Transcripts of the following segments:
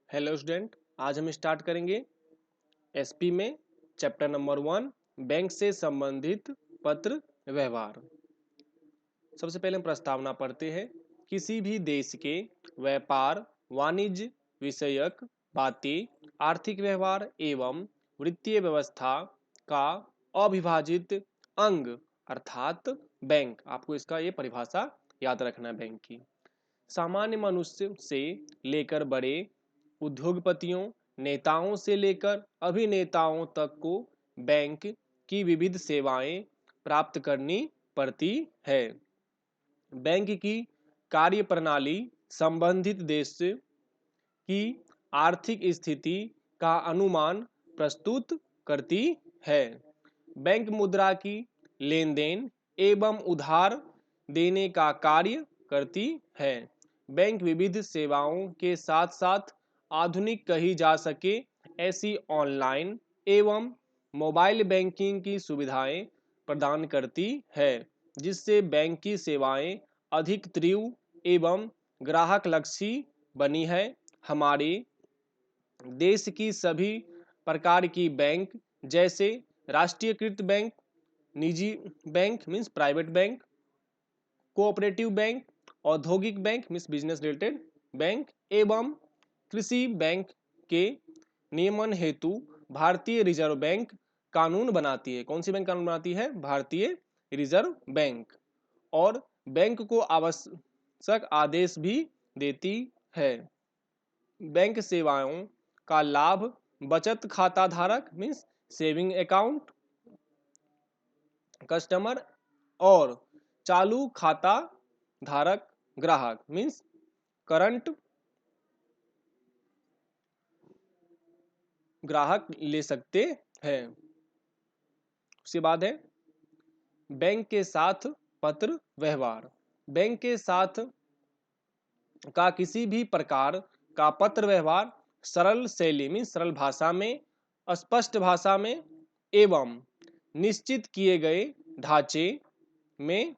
Hello student, आज हम start करेंगे एसपी में चैप्टर नंबर 1 बैंक से संबंधित पत्र व्यवहार। सबसे पहले हम प्रस्तावना पढ़ते हैं। किसी भी देश के व्यापार वाणिज्य विषयक बातें आर्थिक व्यवहार एवं वित्तीय व्यवस्था का अविभाजित अंग अर्थात बैंक। आपको इसका ये परिभाषा याद रखना है बैंक की। सामान्य मनुष्य से लेकर बड़े उद्योगपतियों नेताओं से लेकर अभिनेताओं तक को बैंक की विविध सेवाएं प्राप्त करनी पड़ती है। बैंक की कार्यप्रणाली संबंधित देश की आर्थिक स्थिति का अनुमान प्रस्तुत करती है। बैंक मुद्रा की लेन देन एवं उधार देने का कार्य करती है। बैंक विविध सेवाओं के साथ साथ आधुनिक कही जा सके ऐसी ऑनलाइन एवं मोबाइल बैंकिंग की सुविधाएं प्रदान करती है, जिससे बैंक की सेवाएं अधिक तीव्र एवं ग्राहक लक्षी बनी है। हमारे देश की सभी प्रकार की बैंक जैसे राष्ट्रीयकृत बैंक, निजी bank means private bank, cooperative bank, औद्योगिक bank means business related bank एवं कृषि बैंक के नियमन हेतु भारतीय रिजर्व बैंक कानून बनाती है। कौन सी बैंक कानून बनाती है? भारतीय रिजर्व बैंक। और बैंक को आवश्यक आदेश भी देती है। बैंक सेवाओं का लाभ बचत खाता धारक मीन्स सेविंग अकाउंट कस्टमर और चालू खाता धारक ग्राहक मीन्स करंट ग्राहक ले सकते हैं। उसके बाद है बैंक के साथ पत्र व्यवहार। बैंक के साथ का किसी भी प्रकार का पत्र व्यवहार सरल शैली में सरल भाषा में स्पष्ट भाषा में एवं निश्चित किए गए ढांचे में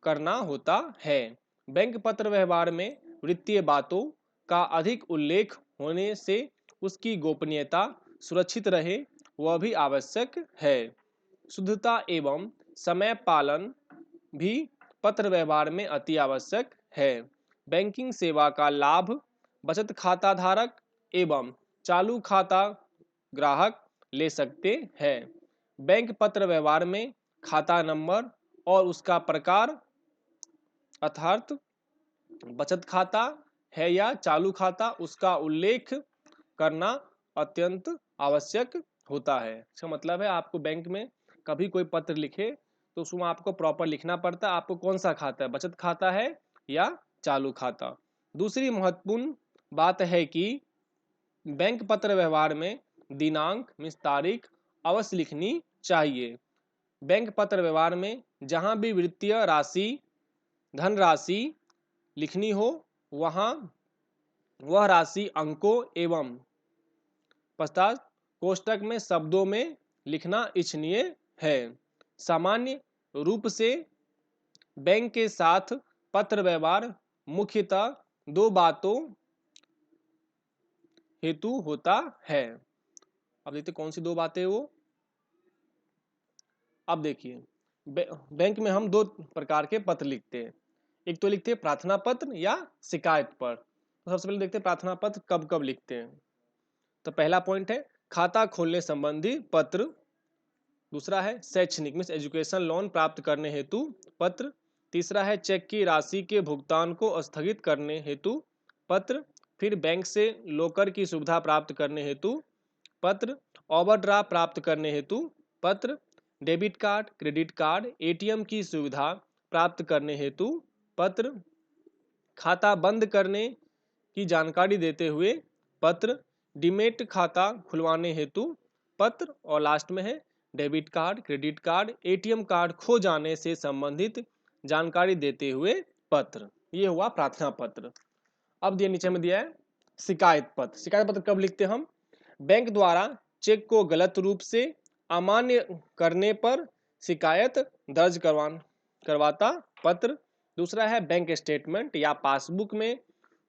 करना होता है। बैंक पत्र व्यवहार में वित्तीय बातों का अधिक उल्लेख होने से उसकी गोपनीयता सुरक्षित रहे वह भी आवश्यक है। शुद्धता एवं समय पालन भी पत्र व्यवहार में अति आवश्यक है। बैंकिंग सेवा का लाभ बचत खाता धारक एवं चालू खाता ग्राहक ले सकते हैं। बैंक पत्र व्यवहार में खाता नंबर और उसका प्रकार अर्थात बचत खाता है या चालू खाता उसका उल्लेख करना अत्यंत आवश्यक होता है। इसका मतलब है आपको बैंक में कभी कोई पत्र लिखे तो उसमें आपको प्रॉपर लिखना पड़ता है आपको कौन सा खाता है, बचत खाता है या चालू खाता। दूसरी महत्वपूर्ण बात है कि बैंक पत्र व्यवहार में दिनांक मीन्स तारीख अवश्य लिखनी चाहिए। बैंक पत्र व्यवहार में जहां भी वित्तीय राशि धनराशि लिखनी हो वहां वह राशि अंकों एवं पश्चात कोष्टक में शब्दों में लिखना इच्छनीय है। सामान्य रूप से बैंक के साथ पत्र व्यवहार मुख्यतः दो बातों हेतु होता है। अब देखते कौन सी दो बातें वो। अब देखिए बैंक में हम दो प्रकार के पत्र लिखते हैं। एक तो लिखते हैं प्रार्थना पत्र या शिकायत पत्र। तो सबसे पहले देखते हैं प्रार्थना पत्र कब कब लिखते हैं। तो पहला पॉइंट है खाता खोलने संबंधी पत्र। दूसरा है शैक्षणिक मीन्स एजुकेशन लोन प्राप्त करने हेतु पत्र। तीसरा है चेक की राशि के भुगतान को स्थगित करने हेतु पत्र। फिर बैंक से लॉकर की सुविधा प्राप्त करने हेतु पत्र। ओवरड्राफ्ट प्राप्त करने हेतु पत्र। Debit card credit card ATM की सुविधा प्राप्त करने हेतु पत्र। खाता बंद करने की जानकारी देते हुए पत्र। डीमैट खाता खुलवाने हेतु पत्र। और लास्ट में है debit card credit card ATM card खो जाने से संबंधित जानकारी देते हुए पत्र। ये हुआ प्रार्थना पत्र। अब ये नीचे में दिया है शिकायत पत्र। शिकायत पत्र कब लिखते हैं हम? बैंक द्वारा चेक को गलत रूप से अमान्य करने पर शिकायत दर्ज करवाता पत्र। दूसरा है बैंक स्टेटमेंट या पासबुक में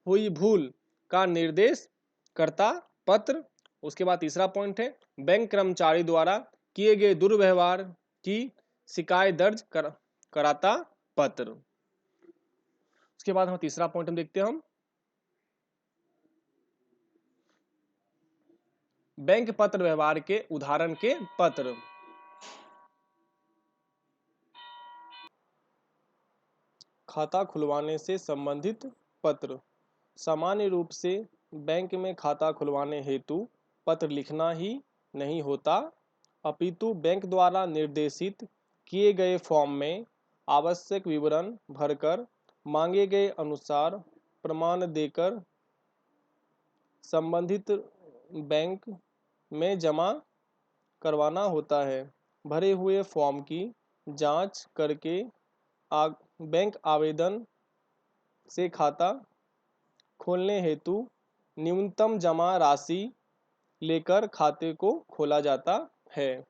हुई भूल का निर्देश कर्ता पत्र। उसके बाद तीसरा पॉइंट है बैंक कर्मचारी द्वारा किए गए दुर्व्यवहार की शिकायत दर्ज कराता पत्र। उसके बाद हम तीसरा पॉइंट हम देखते हैं हम बैंक पत्र व्यवहार के उदाहरण के पत्र। खाता खुलवाने से संबंधित पत्र। सामान्य रूप से बैंक में खाता खुलवाने हेतु पत्र लिखना ही नहीं होता, अपितु बैंक द्वारा निर्देशित किए गए फॉर्म में आवश्यक विवरण भरकर मांगे गए अनुसार प्रमाण देकर संबंधित बैंक में जमा करवाना होता है। भरे हुए फॉर्म की जांच करके बैंक आवेदन से खाता खोलने हेतु न्यूनतम जमा राशि लेकर खाते को खोला जाता है।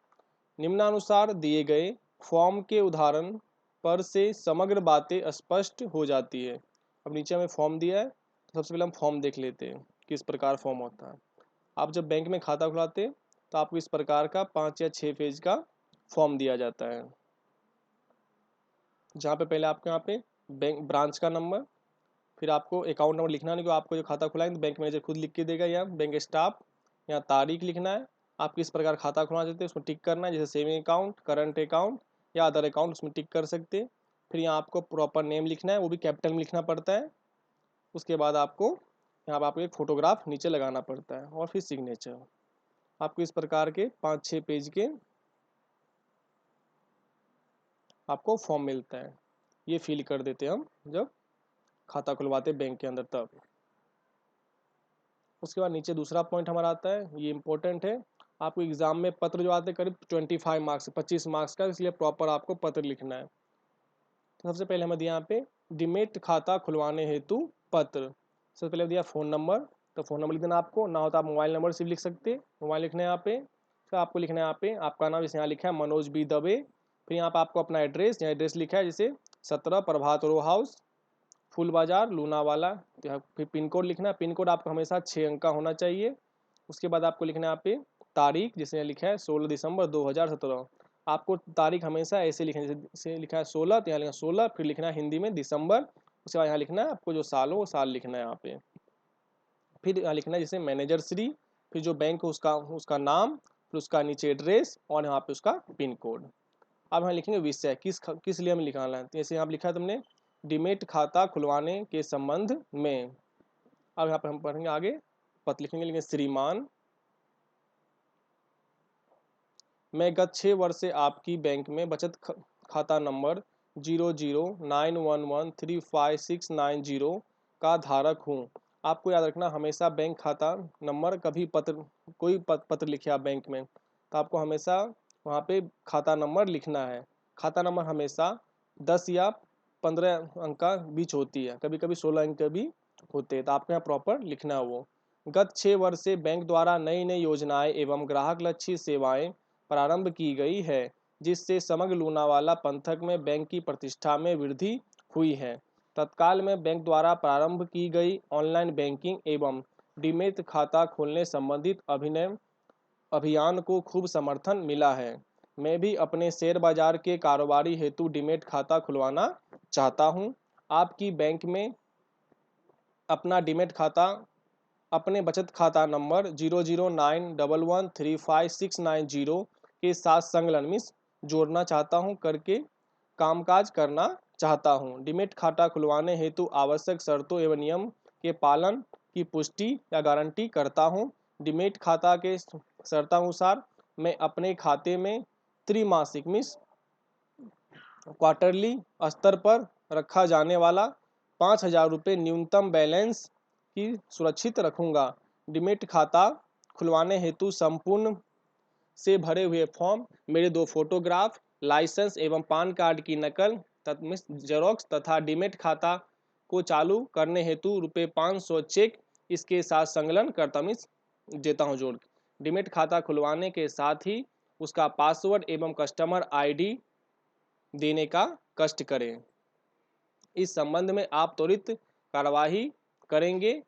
निम्नानुसार दिए गए फॉर्म के उदाहरण पर से समग्र बातें स्पष्ट हो जाती है। अब नीचे हमें फॉर्म दिया है, तो सबसे पहले हम फॉर्म देख लेते हैं किस प्रकार फॉर्म होता है। आप जब बैंक में खाता खुलाते हैं तो आपको इस प्रकार का 5 या 6 पेज का फॉर्म दिया जाता है, जहाँ पे पहले आपको यहाँ पे बैंक ब्रांच का नंबर, फिर आपको अकाउंट नंबर लिखना नहीं, आपको जो खाता खुलाएंगे तो बैंक मैनेजर खुद लिख के देगा, या बैंक स्टाफ, यहाँ तारीख लिखना है, आप किस प्रकार खाता खुलवाना चाहते हैं उसमें टिक करना है, जैसे सेविंग अकाउंट, करंट अकाउंट या अदर अकाउंट, उसमें टिक कर सकते हैं। फिर यहाँ आपको प्रॉपर नेम लिखना है, वो भी कैपिटल में लिखना पड़ता है। उसके बाद आपको यहाँ पर आपको एक फोटोग्राफ नीचे लगाना पड़ता है और फिर सिग्नेचर। आपको इस प्रकार के 5-6 पेज के आपको फॉर्म मिलता है, ये फिल कर देते हैं हम जब खाता खुलवाते बैंक के अंदर तब। उसके बाद नीचे दूसरा पॉइंट हमारा आता है, ये इंपॉर्टेंट है। आपको एग्जाम में पत्र जो आते हैं करीब 25 मार्क्स 25 मार्क्स का, इसलिए प्रॉपर आपको पत्र लिखना है। तो सबसे पहले हमें दिया यहाँ पे डीमैट खाता खुलवाने हेतु पत्र। सबसे पहले दिया फ़ोन नंबर, तो फ़ोन नंबर लिख देना आपको, ना होता आप मोबाइल नंबर सिर्फ लिख सकते हैं, मोबाइल लिखना है यहाँ पे। फिर आपको लिखना है यहाँ पे आपका नाम, जैसे यहाँ लिखा है मनोज बी दबे। फिर यहाँ पर आपको अपना एड्रेस, यहाँ एड्रेस लिखा है जैसे 17 प्रभात रो हाउस, फूल बाजार, लूनावाला। फिर पिन कोड लिखना है, पिन कोड आपको हमेशा 6 अंक का होना चाहिए। उसके बाद आपको लिखना है यहाँ पे तारीख, जिसमें लिखा है 16 दिसंबर 2017। आपको तारीख हमेशा ऐसे लिखना है, जैसे लिखा है 16 तो यहाँ लिखना 16, फिर लिखना है हिंदी में दिसंबर। उसके बाद यहाँ लिखना है आपको जो साल हो वो साल लिखना है यहाँ पे। फिर यहाँ लिखना है जैसे मैनेजर श्री, फिर जो बैंक हो उसका उसका नाम, फिर उसका नीचे एड्रेस और यहाँ पे उसका पिन कोड। अब यहाँ लिखेंगे विषय, किस लिए हमें लिखाना है, जैसे यहाँ लिखा है तुमने डीमैट खाता खुलवाने के संबंध में। अब यहाँ पर हम पढ़ेंगे आगे, पत्र लिखेंगे श्रीमान, मैं गत 6 वर्ष से आपकी बैंक में बचत खाता नंबर 0091135690 का धारक हूँ। आपको याद रखना हमेशा बैंक खाता नंबर, कभी कोई पत्र लिखे आप बैंक में तो आपको हमेशा वहाँ पे खाता नंबर लिखना है। खाता नंबर हमेशा 10 या 15 अंक का बीच होती है, कभी कभी 16 अंक के भी होते हैं, तो आपको यहाँ प्रॉपर लिखना है वो। गत 6 वर्ष से बैंक द्वारा नई नई योजनाएं एवं ग्राहक लक्षी सेवाएं प्रारंभ की गई है, जिससे समग्र लूनावाला पंथक में बैंक की प्रतिष्ठा में वृद्धि हुई है। तत्काल में बैंक द्वारा प्रारंभ की गई ऑनलाइन बैंकिंग एवं डीमैट खाता खोलने संबंधित अभियान को खूब समर्थन मिला है। मैं भी अपने शेयर बाजार के कारोबारी हेतु डीमैट खाता खुलवाना चाहता हूं। आपकी बैंक में अपना डीमैट खाता अपने बचत खाता नंबर 0091135690 के साथ संलग्न में जोड़ना चाहता हूं, करके कामकाज करना चाहता हूं। डीमैट खाता खुलवाने हेतु आवश्यक शर्तों एवं नियम के पालन की पुष्टि या गारंटी करता हूं। डीमैट खाता के शर्तानुसार मैं अपने खाते में त्रैमासिक क्वार्टरली स्तर पर रखा जाने वाला 5,000 रुपये न्यूनतम बैलेंस की सुरक्षित रखूंगा। डीमैट खाता खुलवाने हेतु संपूर्ण से भरे हुए फॉर्म, मेरे 2 फोटोग्राफ, लाइसेंस एवं पान कार्ड की नकल जेरोक्स तथा डीमैट खाता को चालू करने हेतु ₹500 चेक इसके साथ संलग्न करता देता हूँ जोड़। डीमैट खाता खुलवाने के साथ ही उसका पासवर्ड एवं कस्टमर ID देने का कष्ट करें। इस संबंध में आप त्वरित कार्यवाही करेंगे